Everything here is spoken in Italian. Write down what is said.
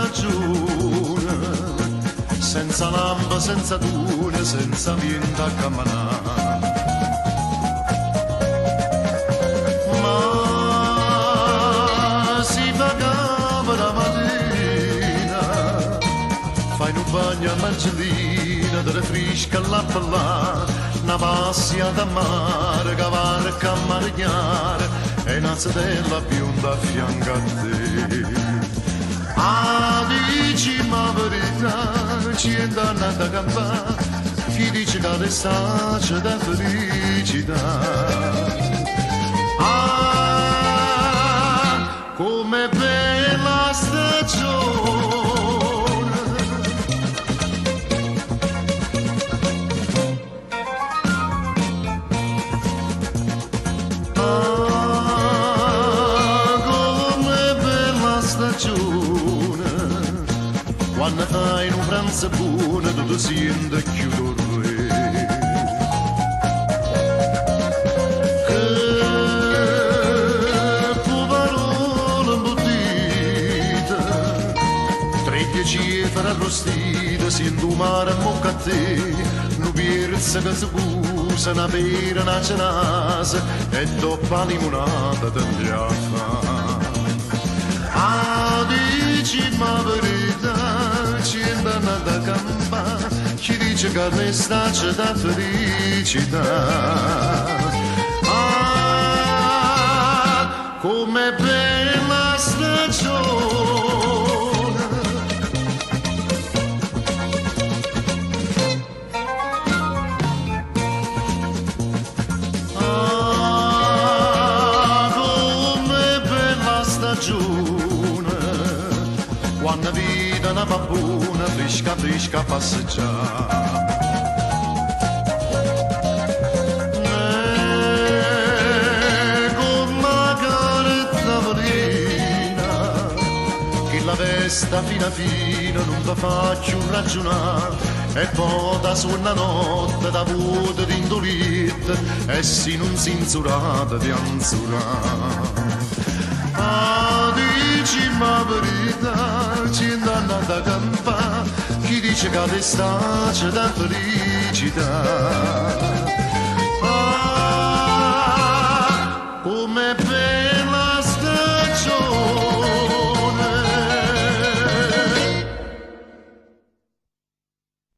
stagione, senza lampa, senza luna, senza vento a camminare. Ma si pagava la mattina, fai un bagno a Margellina, delle frisca alla palla, una passiata a mare, cavarca a marignare, e una sedella bionda a fianco a te. Ah, dici ma verità, ci è dannata a campare, chi dice che l'estate c'è da felicità. Ah, come bella stagione. Ah, come bella stagione. Quando fai un pranzo buono, tutto sente chiudere. Che poverone imbottita, 13 farà arrostita, sento un mare a bocca a te, non pierza che si cusa, una pera, una cenasa, e dopo la limonata te ne fa. Ah, dici ma verità, ci è andata a campare, chi dice che l'estate c'è da felicità. Ah, come bella stagione. Ah, come bella stagione. Quando vita una babbuna fresca fresca passeggiare. Con una carezza velina che la vesta fina fina non ti faccio ragionare, e poi da su una notte da vuoto di indolite e si non si insurata di anzurare. Ah, dici ma verità, ci è andata a campare, chi dice che l'estate c'è da felicità.